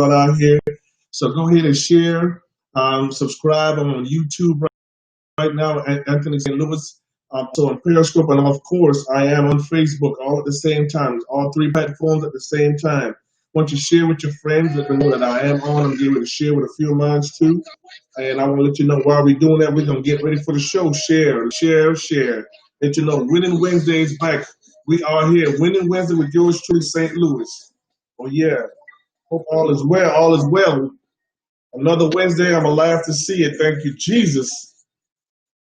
out here. So go ahead and share, subscribe. I'm on YouTube right now at Anthony St. Louis. So on Periscope, and of course, I am on Facebook all at the same time, all three platforms at the same time. Want you to share with your friends, let them know that I am on. I'm getting ready to share with a few of mine too. And I want to let you know while we're doing that, we're going to get ready for the show. Share, share, share. Let you know Winning Wednesday is back. We are here. Winning Wednesday with yours truly, St. Louis. Oh, yeah. Hope all is well. All is well. Another Wednesday. I'm alive to see it. Thank you, Jesus.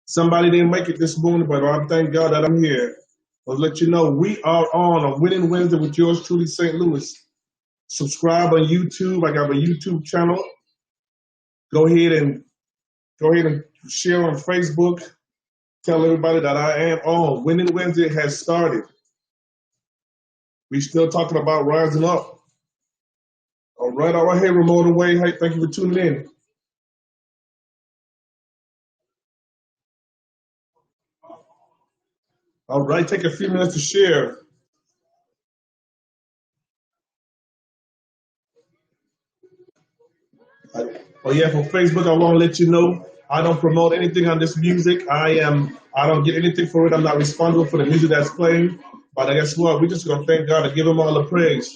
Somebody didn't make it this morning, but I thank God that I'm here. I'll let you know we are on a Winning Wednesday with yours truly, St. Louis. Subscribe on YouTube. I got a YouTube channel. Go ahead and share on Facebook. Tell everybody that I am on. Winning Wednesday has started. We still talking about rising up. All right. Hey, Ramona Way. Hey, thank you for tuning in. All right, take a few minutes to share. Oh yeah, for Facebook, I want to let you know I don't promote anything on this music. I don't get anything for it. I'm not responsible for the music that's playing. But guess what? We're just gonna thank God and give Him all the praise.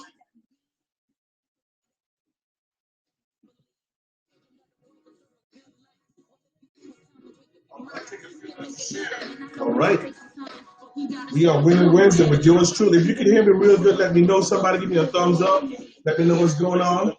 All right. We are Winning Wednesday with yours truly. If you can hear me real good, let me know. Somebody give me a thumbs up. Let me know what's going on.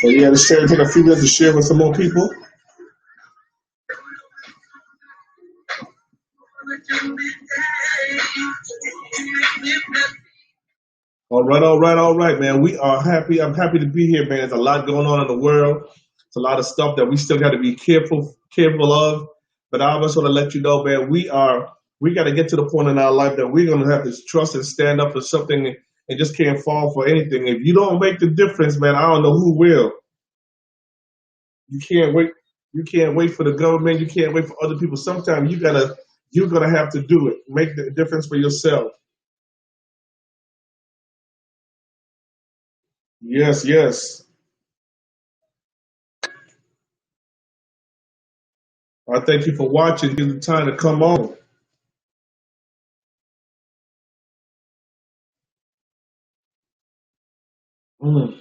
So yeah, let's share. Take a few minutes to share with some more people. All right, man. We are happy. I'm happy to be here, man. There's a lot going on in the world. It's a lot of stuff that we still got to be careful of. But I just want to let you know, man, we got to get to the point in our life that we're going to have to trust and stand up for something and just can't fall for anything. If you don't make the difference, man, I don't know who will. You can't wait. You can't wait for the government. You can't wait for other people. Sometimes you're gonna have to do it. Make the difference for yourself. Yes, yes. I thank you for watching. Give the time to come on. Mm.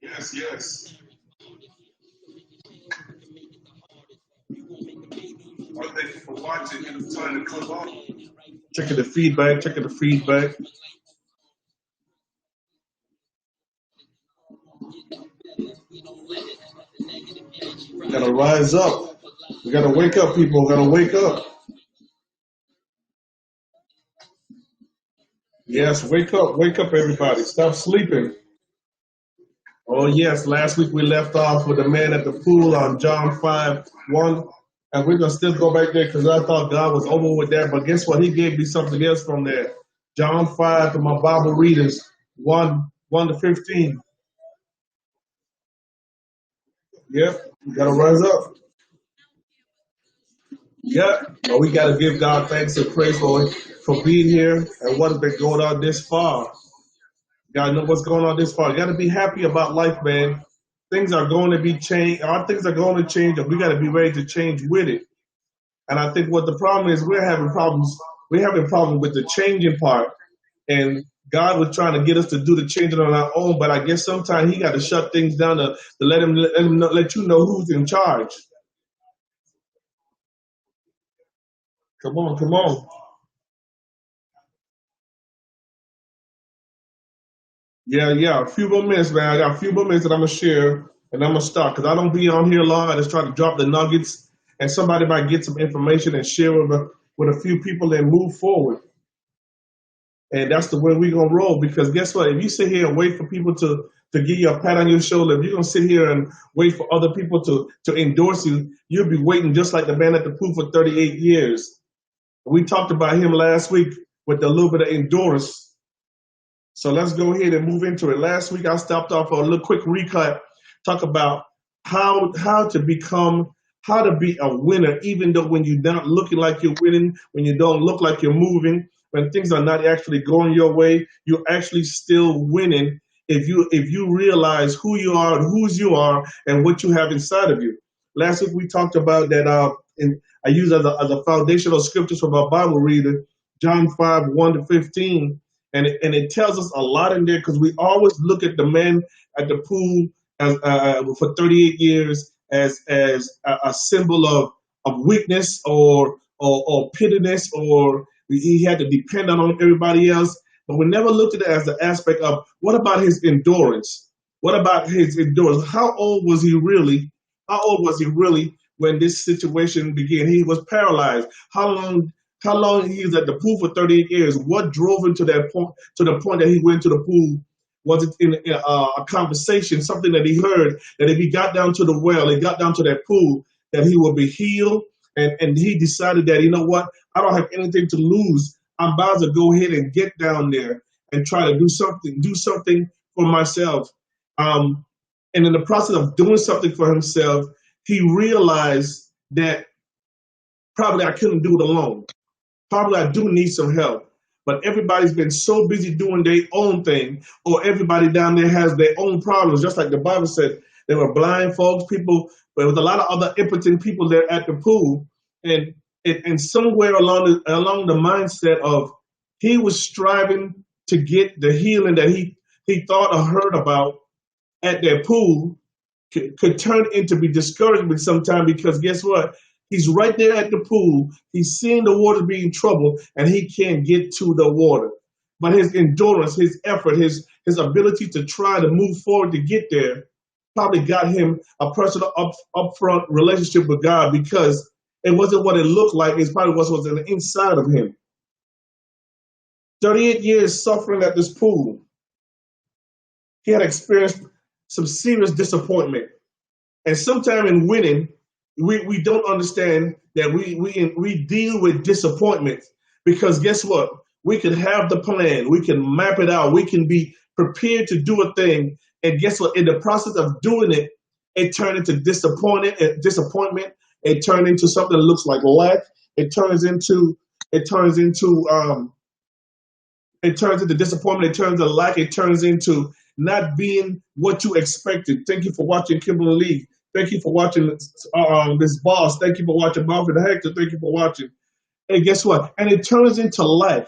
Yes, yes. I thank you for watching. Give the time to come on. Checking the feedback. Checking the feedback. We gotta rise up. We gotta wake up, people. We gotta wake up. Yes, wake up, everybody. Stop sleeping. Oh, yes. Last week we left off with the man at the pool on John 5:1. And we're going to still go back there because I thought God was over with that. But guess what? He gave me something else from there. John 5 to my Bible readers, 1 to 15. Yep. We got to rise up. Yep. But we got to give God thanks and praise for being here and what has been going on this far. You got to know what's going on this far. You got to be happy about life, man. Things are going to be changed. Our things are going to change, and we got to be ready to change with it. And I think what the problem is, we're having problems. We're having problems with the changing part, and God was trying to get us to do the changing on our own. But I guess sometimes He got to shut things down to let you know who's in charge. Come on, come on. Yeah, yeah. A few more minutes, man. I got a few more minutes that I'm gonna share. And I'm gonna start because I don't be on here long. I just try to drop the nuggets, and somebody might get some information and share with a few people and move forward. And that's the way we're gonna roll. Because guess what? If you sit here and wait for people to give you a pat on your shoulder, if you're gonna sit here and wait for other people to endorse you, you'll be waiting just like the man at the pool for 38 years. We talked about him last week with a little bit of endurance. So let's go ahead and move into it. Last week I stopped off for a little quick recap, talk about how to be a winner, even though when you're not looking like you're winning, when you don't look like you're moving, when things are not actually going your way, you're actually still winning if you realize who you are and whose you are and what you have inside of you. Last week we talked about that, and I use as a foundational scriptures from our Bible reader, John 5:1-15, and it tells us a lot in there because we always look at the man at the pool as for 38 years as a symbol of weakness or pittiness, or he had to depend on everybody else. But we never looked at it as the aspect of what about his endurance? What about his endurance? How old was he really? How old was he really when this situation began? He was paralyzed. How long? How long he was at the pool for 38 years? What drove him to that point? To the point that he went to the pool? Was it in a conversation, something that he heard, that if he got down to the well, he got down to that pool, that he would be healed? And he decided that, you know what, I don't have anything to lose. I'm about to go ahead and get down there and try to do something for myself. And in the process of doing something for himself, he realized that probably I couldn't do it alone. Probably I do need some help. But everybody's been so busy doing their own thing, or everybody down there has their own problems. Just like the Bible said, there were blind folks, people, but there was a lot of other impotent people there at the pool. And somewhere along the mindset of he was striving to get the healing that he thought or heard about at their pool could turn into be discouragement sometime, because guess what? He's right there at the pool. He's seeing the water being troubled, and he can't get to the water. But his endurance, his effort, his ability to try to move forward to get there probably got him a personal upfront relationship with God, because it wasn't what it looked like. It's probably what was on the inside of him. 38 years suffering at this pool. He had experienced some serious disappointment. And sometime in winning, we don't understand that we deal with disappointment, because guess what? We can have the plan, we can map it out, we can be prepared to do a thing, and guess what? In the process of doing it, it turned into disappointment. It turned into something that looks like lack. It turns into disappointment. It turns into lack. It turns into not being what you expected. Thank you for watching, Kimberly Lee. Thank you for watching this boss. Thank you for watching Marvin Hector. Thank you for watching. And guess what? And it turns into lack,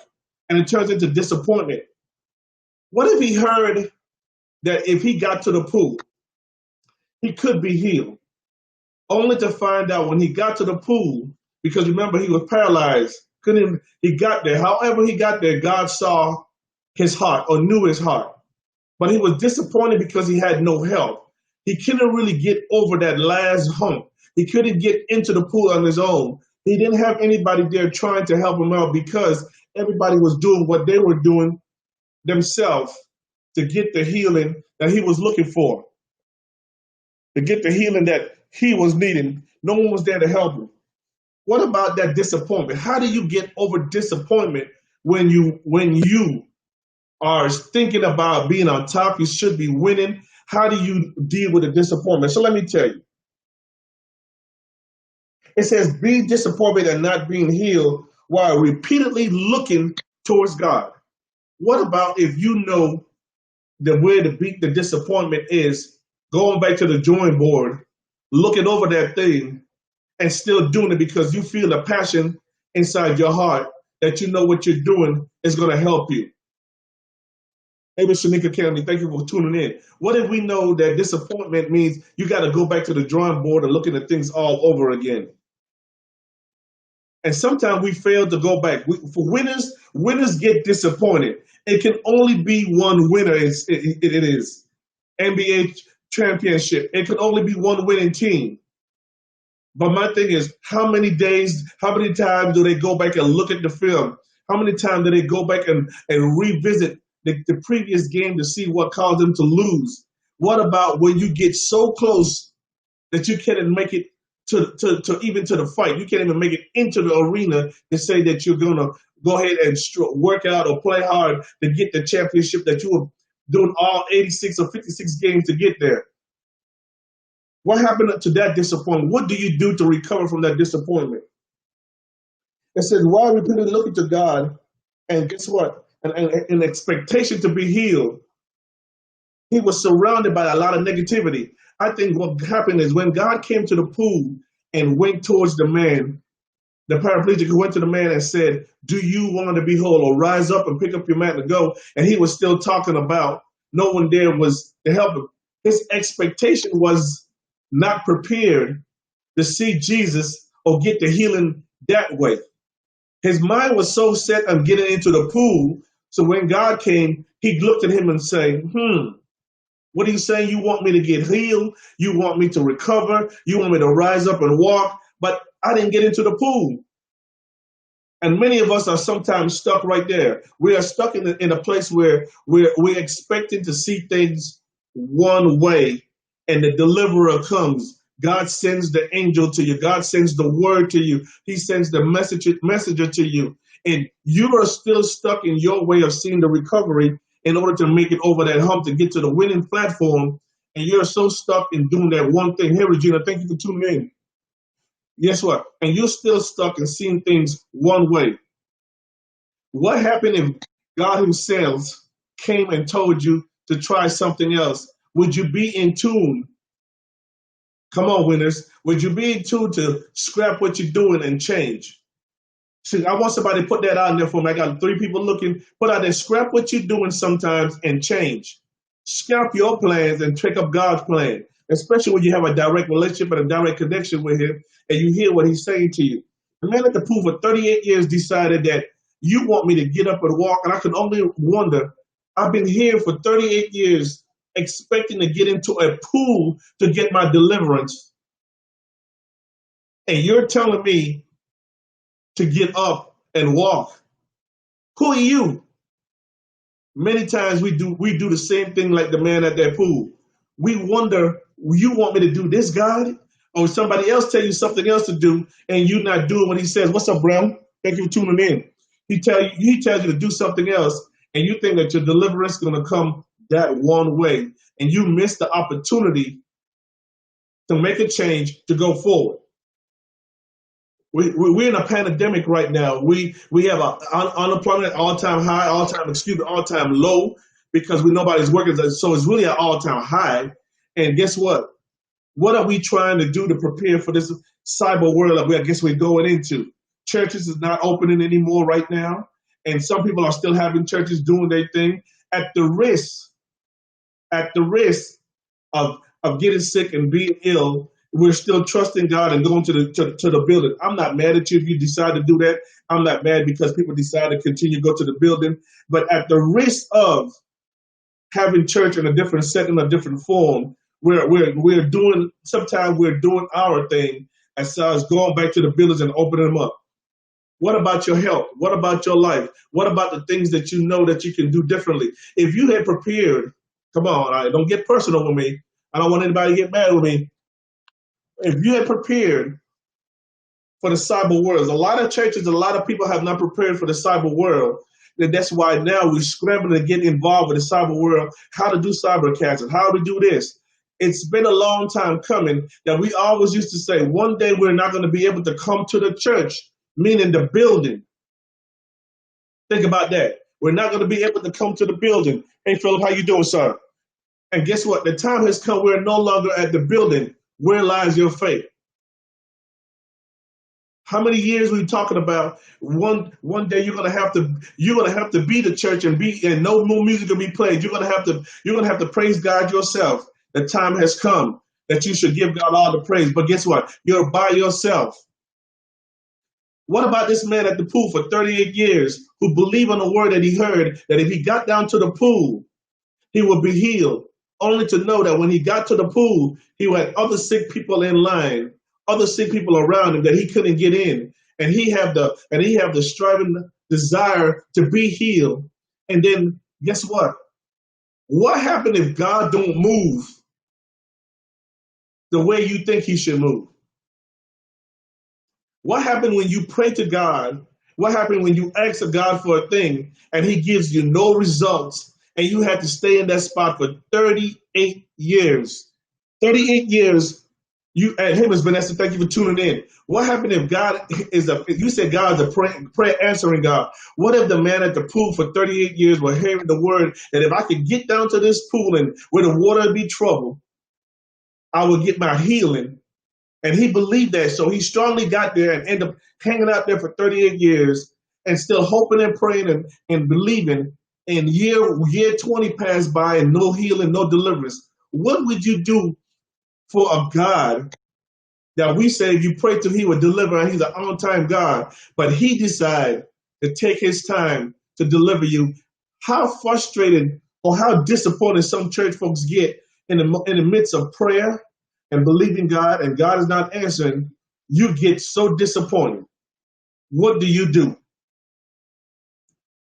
and it turns into disappointment. What if he heard that if he got to the pool, he could be healed? Only to find out when he got to the pool, because remember, he was paralyzed. He got there. However he got there, God saw his heart, or knew his heart. But he was disappointed because he had no help. He couldn't really get over that last hump. He couldn't get into the pool on his own. He didn't have anybody there trying to help him out, because everybody was doing what they were doing themselves to get the healing that he was looking for, to get the healing that he was needing. No one was there to help him. What about that disappointment? How do you get over disappointment when you are thinking about being on top? You should be winning. How do you deal with the disappointment? So let me tell you. It says, be disappointed and not being healed while repeatedly looking towards God. What about if you know the way to beat the disappointment is going back to the drawing board, looking over that thing, and still doing it because you feel the passion inside your heart that you know what you're doing is going to help you? Hey, Mr. Shanika Kennedy, thank you for tuning in. What if we know that disappointment means you got to go back to the drawing board and looking at things all over again? And sometimes we fail to go back. For winners get disappointed. It can only be one winner. It is NBA championship. It could only be one winning team. But my thing is, how many days, how many times do they go back and look at the film? How many times do they go back and revisit the previous game to see what caused them to lose? What about when you get so close that you can't even make it to even to the fight? You can't even make it into the arena to say that you're gonna go ahead and work out or play hard to get the championship that you were doing all 86 or 56 games to get there. What happened to that disappointment? What do you do to recover from that disappointment? It says, while repeatedly looking to God, and guess what? An expectation to be healed, he was surrounded by a lot of negativity. I think what happened is when God came to the pool and went towards the man, the paraplegic who went to the man and said, do you want to be whole, or rise up and pick up your mat and go? And he was still talking about no one there was to help him. His expectation was not prepared to see Jesus or get the healing that way. His mind was so set on getting into the pool. So when God came, he looked at him and said, what are you saying? You want me to get healed? You want me to recover? You want me to rise up and walk? But I didn't get into the pool. And many of us are sometimes stuck right there. We are stuck in a place where we're expecting to see things one way, and the deliverer comes. God sends the angel to you. God sends the word to you. He sends the messenger to you. And you are still stuck in your way of seeing the recovery in order to make it over that hump to get to the winning platform. And you're so stuck in doing that one thing. Hey, Regina, thank you for tuning in. Guess what? And you're still stuck in seeing things one way. What happened if God himself came and told you to try something else? Would you be in tune? Come on, winners. Would you be in tune to scrap what you're doing and change? See, I want somebody to put that out there for me. I got 3 people looking. Put out there, scrap what you're doing sometimes and change. Scrap your plans and take up God's plan, especially when you have a direct relationship and a direct connection with him and you hear what he's saying to you. The man at the pool for 38 years decided that you want me to get up and walk, and I can only wonder, I've been here for 38 years expecting to get into a pool to get my deliverance, and you're telling me to get up and walk. Who are you? Many times we do the same thing like the man at that pool. We wonder, you want me to do this, God? Or somebody else tell you something else to do and you not doing what he says. What's up, Brown? Thank you for tuning in. He tells you to do something else, and you think that your deliverance is going to come that one way, and you miss the opportunity to make a change to go forward. We're in a pandemic right now. We have unemployment at all-time high, all-time low, because nobody's working. So it's really an all-time high. And guess what? What are we trying to do to prepare for this cyber world that I guess we're going into? Churches is not opening anymore right now. And some people are still having churches doing their thing at the risk of getting sick and being ill. We're still trusting God and going to the building. I'm not mad at you if you decide to do that. I'm not mad because people decide to continue to go to the building. But at the risk of having church in a different setting, a different form, we're doing our thing as far as going back to the buildings and opening them up. What about your health? What about your life? What about the things that you know that you can do differently? If you had prepared, come on, don't get personal with me. I don't want anybody to get mad with me. If you had prepared for the cyber world, a lot of churches, a lot of people have not prepared for the cyber world. And that's why now we're scrambling to get involved with the cyber world, how to do cybercasting, how to do this. It's been a long time coming that we always used to say, one day we're not going to be able to come to the church, meaning the building. Think about that. We're not going to be able to come to the building. Hey, Philip, how you doing, sir? And guess what? The time has come. We're no longer at the building. Where lies your faith? How many years we talking about? One day you're gonna have to be the church and no more music will be played. You're gonna have to praise God yourself. The time has come that you should give God all the praise. But guess what? You're by yourself. What about this man at the pool for 38 years who believed on the word that he heard, that if he got down to the pool, he would be healed? only to know that when he got to the pool, he had other sick people in line, other sick people around him that he couldn't get in. And he had the striving desire to be healed. And then guess what? What happened if God don't move the way you think he should move? What happened when you pray to God? What happened when you ask God for a thing and he gives you no results and you had to stay in that spot for 38 years? 38 years. You and hey, Ms. Vanessa, thank you for tuning in. What happened if God is you said God is a prayer answering God. What if the man at the pool for 38 years was hearing the word that if I could get down to this pool and where the water would be troubled, I would get my healing? And he believed that, so he strongly got there and ended up hanging out there for 38 years and still hoping and praying and believing. And year 20 passed by and no healing, no deliverance. What would you do for a God that we say if you pray to him, he would deliver and he's an on-time God, but he decided to take his time to deliver you? How frustrated or how disappointed some church folks get in the midst of prayer and believing God, and God is not answering, you get so disappointed. What do you do?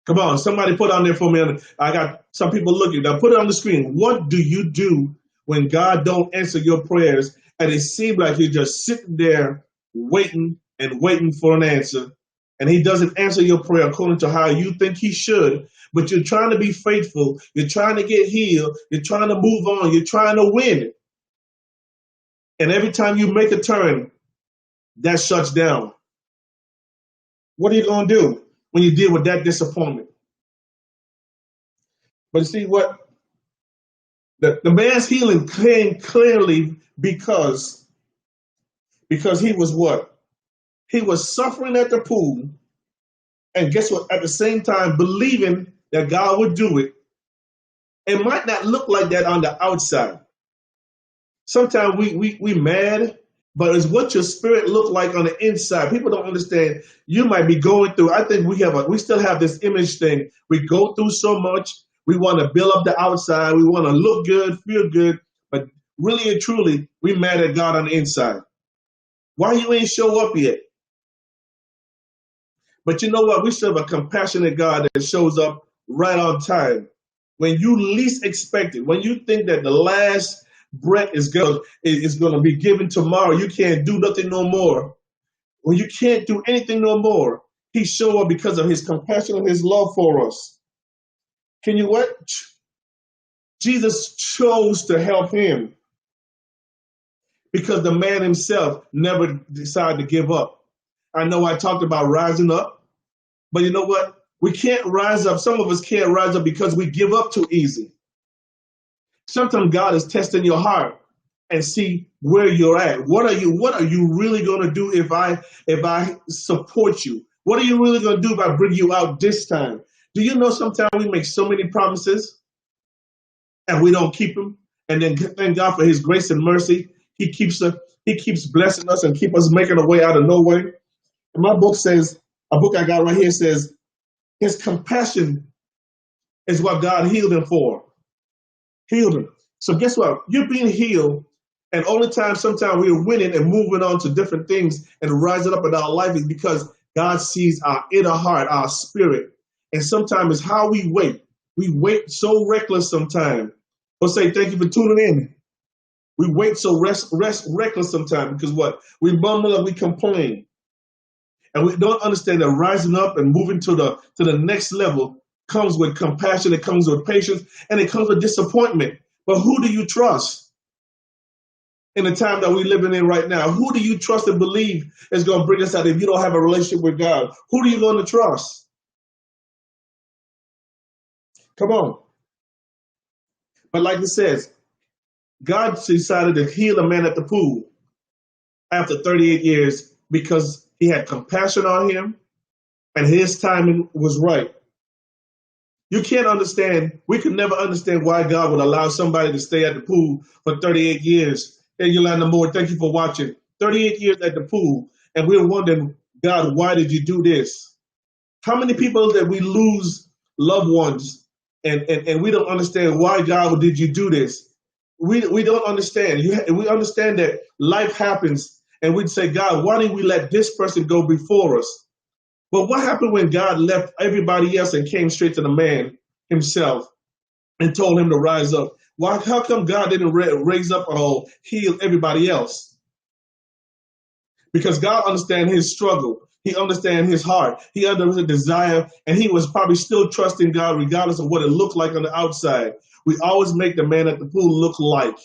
Come on, somebody put on there for me. I got some people looking. Now put it on the screen. What do you do when God don't answer your prayers and it seems like you're just sitting there waiting and waiting for an answer, and he doesn't answer your prayer according to how you think he should, but you're trying to be faithful, you're trying to get healed, you're trying to move on, you're trying to win. And every time you make a turn, that shuts down. What are you going to do when you deal with that disappointment? But you see what? The man's healing came clearly because he was what? He was suffering at the pool. And guess what? At the same time, believing that God would do it. It might not look like that on the outside. Sometimes we mad, but it's what your spirit look like on the inside. People don't understand. You might be going through. I think we still have this image thing. We go through so much. We want to build up the outside. We want to look good, feel good, but really and truly, we mad at God on the inside. Why you ain't show up yet? But you know what? We serve a compassionate God that shows up right on time. When you least expect it, when you think that the last breath is going to be given tomorrow, you can't do nothing no more. When you can't do anything no more, he show up because of his compassion and his love for us. Can you what? Jesus chose to help him because the man himself never decided to give up. I know I talked about rising up, but you know what? We can't rise up. Some of us can't rise up because we give up too easy. Sometimes God is testing your heart and see where you're at. What are you really going to do if I support you? What are you really going to do if I bring you out this time? Do you know sometimes we make so many promises and we don't keep them? And then thank God for his grace and mercy. He keeps blessing us and keep us making a way out of no way. And my book says, a book I got right here says, his compassion is what God healed him for. Healed him. So guess what? You're being healed, and only time sometimes we're winning and moving on to different things and rising up in our life is because God sees our inner heart, our spirit. And sometimes it's how we wait. We wait so reckless sometimes. Or say, thank you for tuning in. We wait so reckless sometimes because what? We mumble and we complain. And we don't understand that rising up and moving to the next level comes with compassion, it comes with patience, and it comes with disappointment. But who do you trust in the time that we're living in right now? Who do you trust and believe is going to bring us out if you don't have a relationship with God? Who are you going to trust? Come on. But like it says, God decided to heal a man at the pool after 38 years because he had compassion on him and his timing was right. You can't understand, we could never understand why God would allow somebody to stay at the pool for 38 years. Hey, Yolanda Moore, thank you for watching. 38 years at the pool, and we're wondering, God, why did you do this? How many people that we lose loved ones, and we don't understand why, God, did you do this? We don't understand. We understand that life happens, and we'd say, God, why didn't we let this person go before us? But what happened when God left everybody else and came straight to the man himself and told him to rise up? Why? How come God didn't raise up or heal everybody else? Because God understands his struggle. He understands his heart. He understands the desire, and he was probably still trusting God regardless of what it looked like on the outside. We always make the man at the pool look like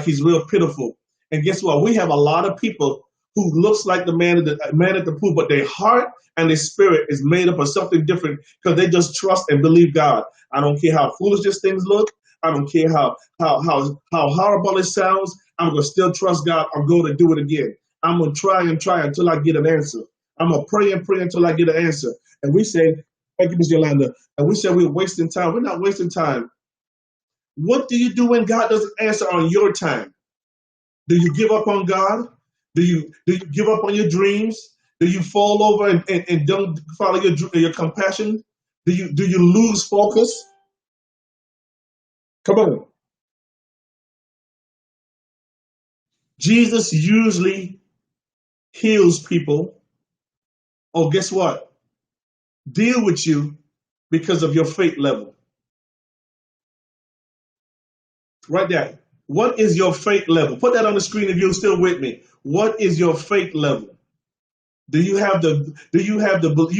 he's real pitiful. And guess what? We have a lot of people who looks like the man at the pool, but their heart and their spirit is made up of something different because they just trust and believe God. I don't care how foolish these things look. I don't care how horrible it sounds. I'm gonna still trust God. I'm going to do it again. I'm gonna try and try until I get an answer. I'm gonna pray and pray until I get an answer. And we say, thank you, Ms. Yolanda. And we say we're wasting time. We're not wasting time. What do you do when God doesn't answer on your time? Do you give up on God? Do you give up on your dreams? Do you fall over and don't follow your compassion? Do you lose focus? Come on. Jesus usually heals people, or guess what? Deal with you because of your faith level. Right there. What is your faith level? Put that on the screen if you're still with me. What is your faith level? Do you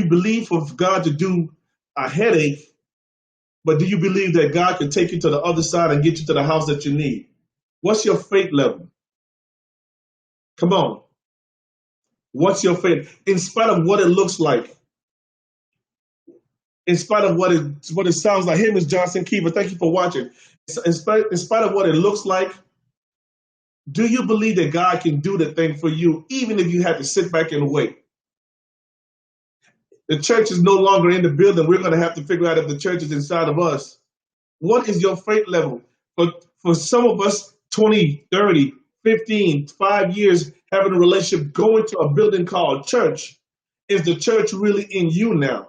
believe for God to do a headache, but do you believe that God can take you to the other side and get you to the house that you need? What's your faith level? Come on. What's your faith? In spite of what it looks like, in spite of what it sounds like. Hey, Ms. Johnson Keever, thank you for watching. In spite of what it looks like, do you believe that God can do the thing for you, even if you have to sit back and wait? The church is no longer in the building. We're going to have to figure out if the church is inside of us. What is your faith level? For some of us, 20, 30, 15, 5 years having a relationship, going to a building called church. Is the church really in you now?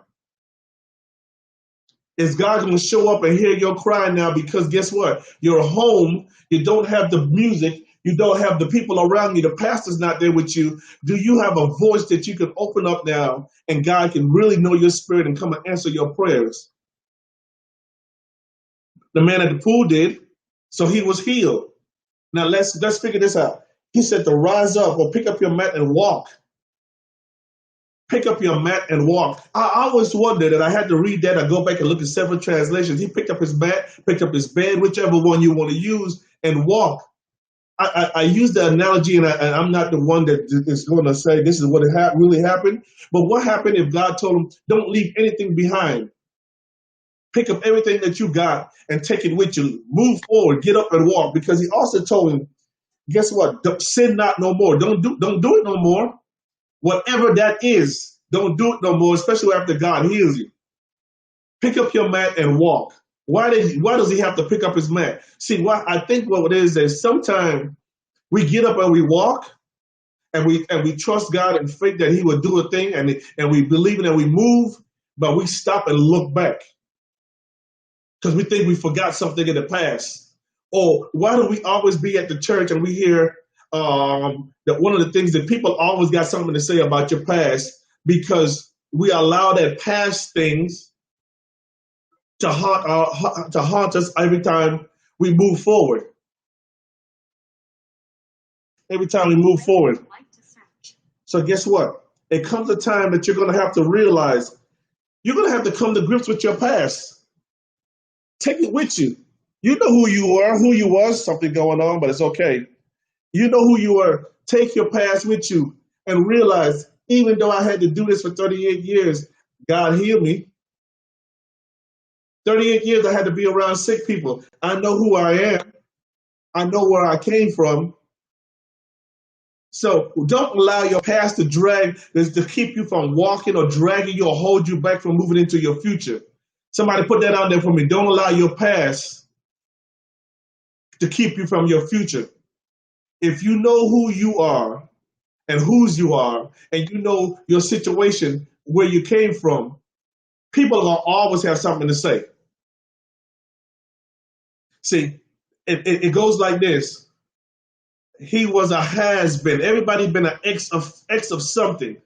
Is God going to show up and hear your cry now? Because guess what? You're home. You don't have the music. You don't have the people around you. The pastor's not there with you. Do you have a voice that you can open up now and God can really know your spirit and come and answer your prayers? The man at the pool did, so he was healed. Now let's figure this out. He said to rise up or pick up your mat and walk. Pick up your mat and walk. I always wondered, and I had to read that. I go back and look at several translations. He picked up his mat, picked up his bed, whichever one you want to use, and walk. I use the analogy, and I'm not the one that is going to say this is what really happened. But what happened if God told him, don't leave anything behind? Pick up everything that you got and take it with you. Move forward, get up and walk. Because he also told him, guess what? Sin not no more. Don't do it no more. Whatever that is, don't do it no more, especially after God heals you. Pick up your mat and walk. Why does he have to pick up his mat? See, I think what it is that sometimes we get up and we walk and we trust God and faith that he will do a thing and we believe it and we move, but we stop and look back because we think we forgot something in the past. Or why do we always be at the church and we hear that one of the things that people always got something to say about your past because we allow that past things to haunt us every time we move forward. Every time we move forward. So guess what? It comes a time that you're going to have to realize you're going to have to come to grips with your past. Take it with you. You know who you are, who you was, something going on, but it's okay. You know who you are. Take your past with you and realize, even though I had to do this for 38 years, God healed me. 38 years I had to be around sick people. I know who I am. I know where I came from. So don't allow your past to keep you from walking or dragging you or hold you back from moving into your future. Somebody put that out there for me. Don't allow your past to keep you from your future. If you know who you are and whose you are, and you know your situation, where you came from, people are going to always have something to say. See, It goes like this. He was a has-been. Everybody been an ex of something.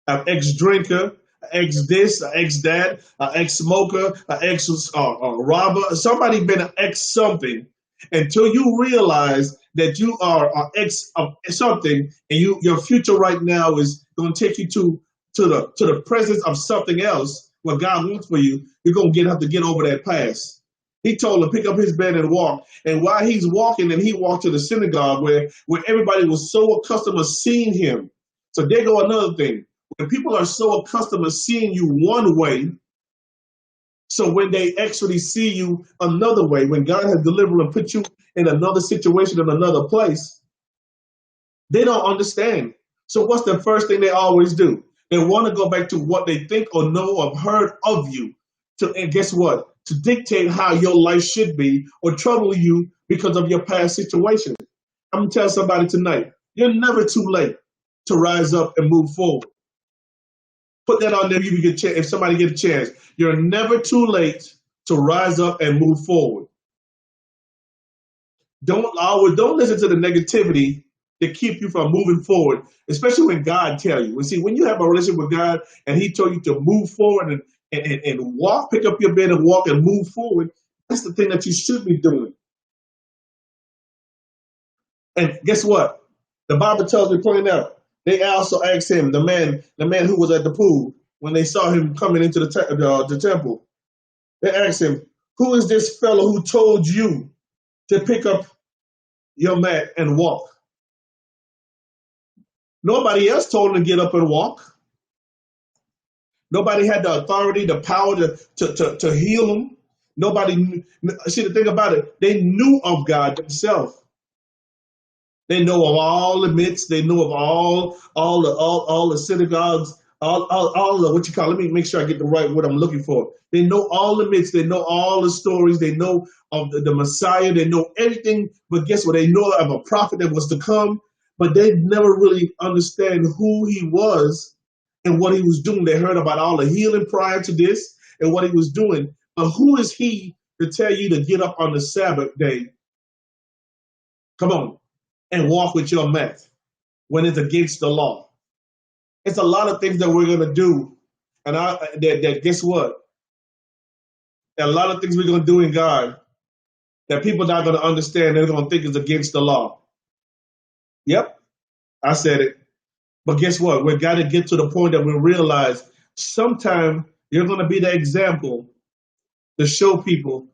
An ex-drinker, an ex-this, an ex-that, an ex-smoker, an ex-robber. Somebody been an ex-something until you realize that you are an ex of something, and your future right now is going to take you to the presence of something else. What God wants for you, you're going to have to get over that past. He told him, pick up his bed and walk. And while he's walking, and he walked to the synagogue where everybody was so accustomed to seeing him. So there go another thing. When people are so accustomed to seeing you one way, so when they actually see you another way, when God has delivered and put you in another situation, in another place, they don't understand. So what's the first thing they always do? They want to go back to what they think or know or have heard of you. And guess what? To dictate how your life should be or trouble you because of your past situation. I'm going to tell somebody tonight, you're never too late to rise up and move forward. Put that on there if somebody get a chance. You're never too late to rise up and move forward. Don't listen to the negativity that keep you from moving forward, especially when God tell you. See, when you have a relationship with God and he told you to move forward and walk, pick up your bed and walk and move forward, that's the thing that you should be doing. And guess what? The Bible tells me, pointing out, they also asked him, the man who was at the pool, when they saw him coming into the temple, they asked him, who is this fellow who told you to pick up your mat and walk? Nobody else told him to get up and walk. Nobody had the authority, the power to heal him. Nobody. See, the thing about it, they knew of God themselves. They know of all the myths. They know of all the synagogues, all the what you call. Let me make sure I get the right word I'm looking for. They know all the myths. They know all the stories. They know of the Messiah. They know everything. But guess what? They know of a prophet that was to come. But they never really understand who he was and what he was doing. They heard about all the healing prior to this and what he was doing. But who is he to tell you to get up on the Sabbath day? Come on. And walk with your mat when it's against the law. It's a lot of things that we're going to do. And that guess what? A lot of things we're going to do in God that people are not going to understand. They're going to think is against the law. Yep, I said it. But guess what? We've got to get to the point that we realize sometime you're going to be the example to show people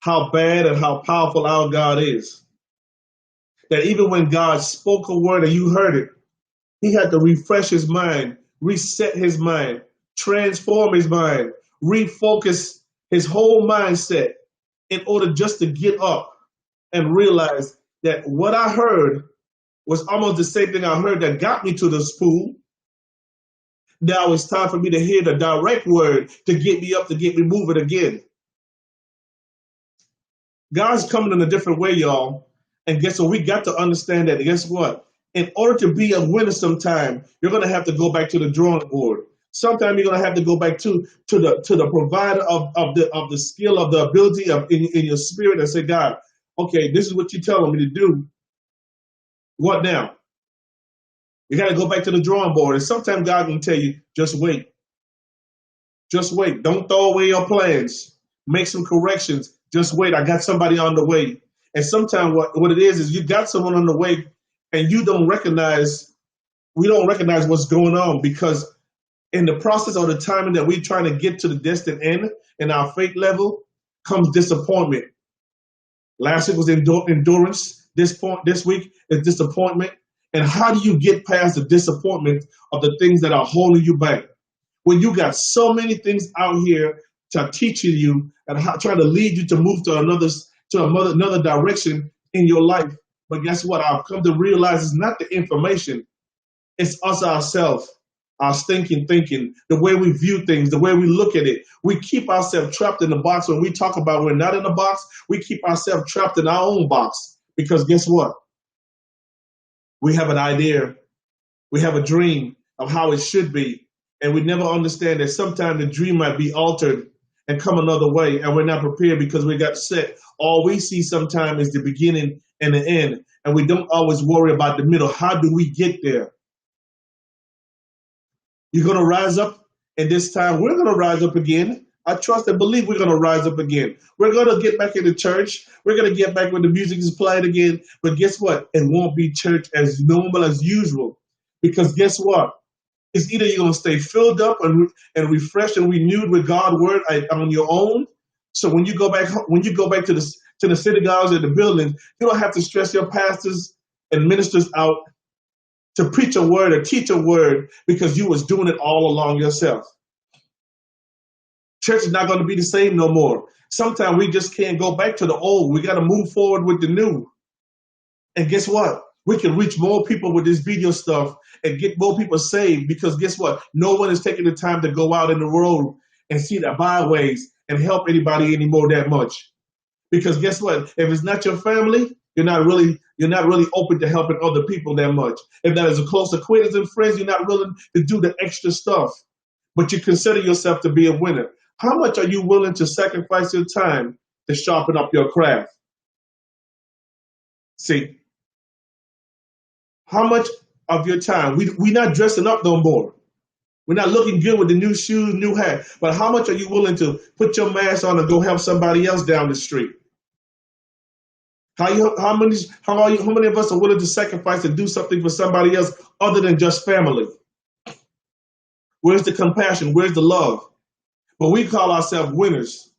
how bad and how powerful our God is. That even when God spoke a word and you heard it, he had to refresh his mind, reset his mind, transform his mind, refocus his whole mindset in order just to get up and realize that what I heard was almost the same thing I heard that got me to this pool. Now it's time for me to hear the direct word to get me up, to get me moving again. God's coming in a different way, y'all. And guess what? We got to understand that. Guess what? In order to be a winner sometime, you're going to have to go back to the drawing board. Sometime you're going to have to go back to the provider of the skill, of the ability in your spirit and say, God, okay, this is what you're telling me to do. What now? You got to go back to the drawing board. And sometimes God can tell you, just wait. Just wait. Don't throw away your plans. Make some corrections. Just wait. I got somebody on the way. And sometimes what it is you got someone on the way and we don't recognize what's going on, because in the process of the timing that we're trying to get to the destined end in our faith level comes disappointment. Last week was endurance. This week is disappointment. And how do you get past the disappointment of the things that are holding you back? When you got so many things out here to teach you and trying to lead you to move to another direction in your life. But guess what? I've come to realize it's not the information. It's us ourselves, our stinking thinking, the way we view things, the way we look at it. We keep ourselves trapped in the box. When we talk about we're not in the box, we keep ourselves trapped in our own box. Because guess what? We have an idea. We have a dream of how it should be. And we never understand that sometimes the dream might be altered and come another way, and we're not prepared because we got set. All we see sometimes is the beginning and the end, and we don't always worry about the middle. How do we get there? You're going to rise up, and this time we're going to rise up again. I trust and believe we're going to rise up again. We're going to get back into church. We're going to get back when the music is playing again. But guess what? It won't be church as normal as usual. Because guess what? It's either you're going to stay filled up and refreshed and renewed with God's word on your own. So when you go back to the synagogues and the buildings, you don't have to stress your pastors and ministers out to preach a word or teach a word because you was doing it all along yourself. Church is not going to be the same no more. Sometimes we just can't go back to the old. We got to move forward with the new. And guess what? We can reach more people with this video stuff and get more people saved because guess what? No one is taking the time to go out in the road and see the byways and help anybody anymore that much. Because guess what? If it's not your family, you're not really open to helping other people that much. If that is a close acquaintance and friends, you're not willing to do the extra stuff. But you consider yourself to be a winner. How much are you willing to sacrifice your time to sharpen up your craft? See, how much of your time? We're not dressing up no more. We're not looking good with the new shoes, new hat. But how much are you willing to put your mask on and go help somebody else down the street? How many of us are willing to sacrifice and do something for somebody else other than just family? Where's the compassion? Where's the love? But we call ourselves winners.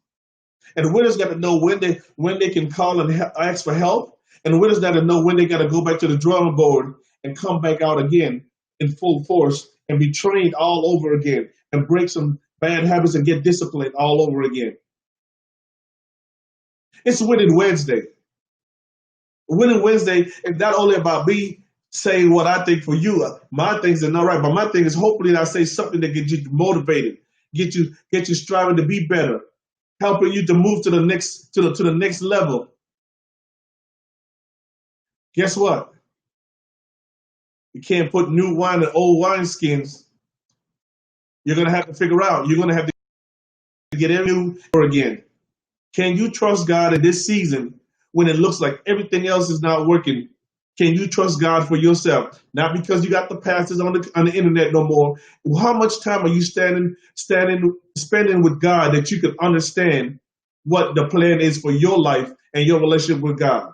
And winners got to know when they can call and ask for help. And winners got to know when they got to go back to the drawing board and come back out again in full force and be trained all over again and break some bad habits and get disciplined all over again. It's Winning Wednesday. Winning Wednesday is not only about me saying what I think for you. My things are not right, but my thing is hopefully I say something that gets you motivated, get you striving to be better, helping you to move to the next level. Guess what? You can't put new wine in old wineskins. You're gonna have to figure out. You're gonna have to get everything new again. Can you trust God in this season when it looks like everything else is not working? Can you trust God for yourself? Not because you got the pastors on the internet no more. How much time are you spending with God that you can understand what the plan is for your life and your relationship with God?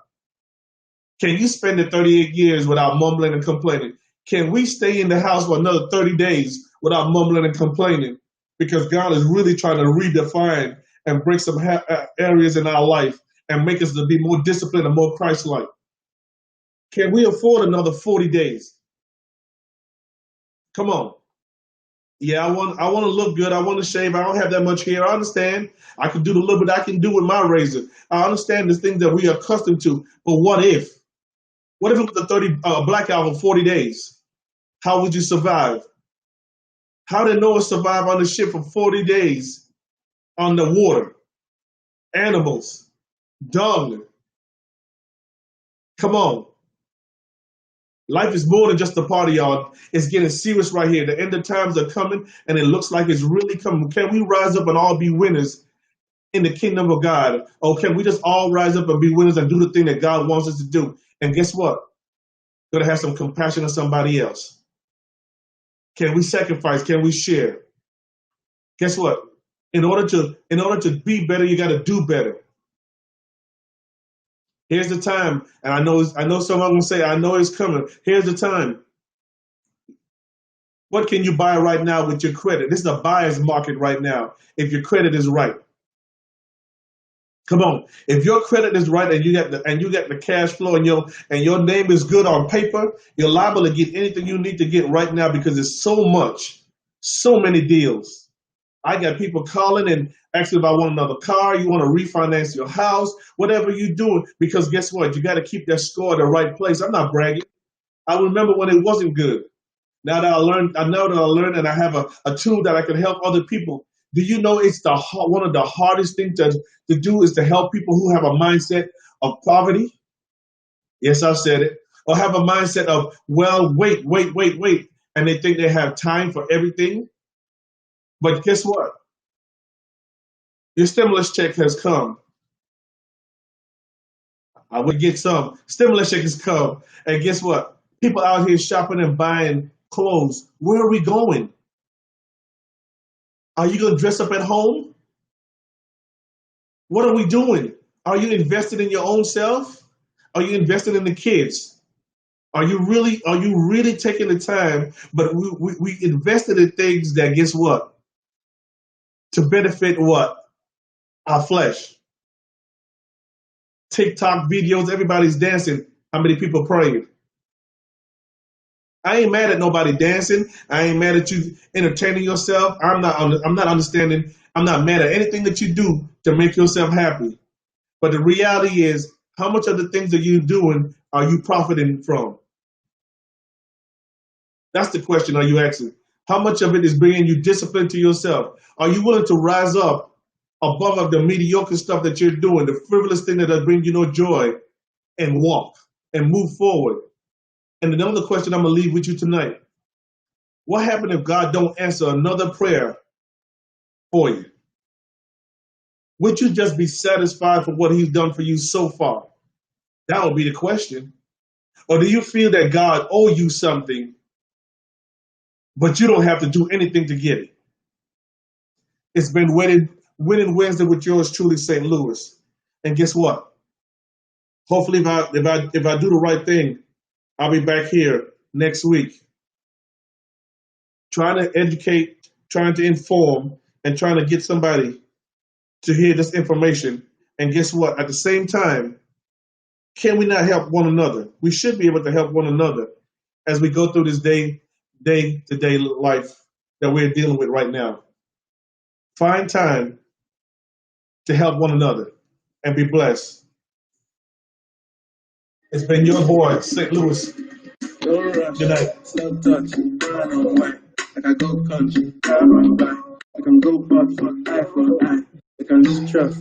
Can you spend the 38 years without mumbling and complaining? Can we stay in the house for another 30 days without mumbling and complaining? Because God is really trying to redefine and break some areas in our life and make us to be more disciplined and more Christ-like. Can we afford another 40 days? Come on. Yeah, I want to look good. I want to shave. I don't have that much hair. I understand. I can do the little bit I can do with my razor. I understand the things that we are accustomed to. But what if? What if it was a blackout for 40 days? How would you survive? How did Noah survive on the ship for 40 days on the water? Animals, dung. Come on. Life is more than just a party, y'all. It's getting serious right here. The end of times are coming, and it looks like it's really coming. Can we rise up and all be winners in the kingdom of God? Or can we just all rise up and be winners and do the thing that God wants us to do? And guess what? We're going to have some compassion on somebody else. Can we sacrifice? Can we share? Guess what? In order to be better, you got to do better. Here's the time, and I know someone will say, I know it's coming. Here's the time. What can you buy right now with your credit? This is a buyer's market right now, if your credit is right. Come on. If your credit is right and you got the cash flow and your name is good on paper, you're liable to get anything you need to get right now because there's so many deals. I got people calling and asking if I want another car, you want to refinance your house, whatever you're doing, because guess what? You got to keep that score at the right place. I'm not bragging. I remember when it wasn't good. Now that I learned and I have a tool that I can help other people. Do you know it's one of the hardest things to do is to help people who have a mindset of poverty? Yes, I've said it. Or have a mindset of, well, wait. And they think they have time for everything. But guess what? Your stimulus check has come. I would get some. Stimulus check has come. And guess what? People out here shopping and buying clothes. Where are we going? Are you going to dress up at home? What are we doing? Are you invested in your own self? Are you invested in the kids? Are you really taking the time? But we invested in things that, guess what? To benefit what? Our flesh. TikTok videos, everybody's dancing. How many people praying? I ain't mad at nobody dancing. I ain't mad at you entertaining yourself. I'm not understanding. I'm not mad at anything that you do to make yourself happy. But the reality is, how much of the things that you're doing are you profiting from? That's the question are you asking. How much of it is bringing you discipline to yourself? Are you willing to rise up above of the mediocre stuff that you're doing, the frivolous thing that does bring you no joy, and walk and move forward? And another question I'm going to leave with you tonight. What happened if God don't answer another prayer for you? Would you just be satisfied for what he's done for you so far? That would be the question. Or do you feel that God owes you something, but you don't have to do anything to get it? It's been Winning Wednesday with yours truly, St. Louis. And guess what? Hopefully, if I do the right thing, I'll be back here next week, trying to educate, trying to inform, and trying to get somebody to hear this information. And guess what? At the same time, can we not help one another? We should be able to help one another as we go through this day-to-day life that we're dealing with right now. Find time to help one another and be blessed. It's been your boy, St. Louis. Good night. Slow touch, run away. Like I go country, I run back. Like I'm go back for eye. Like I'm just trust.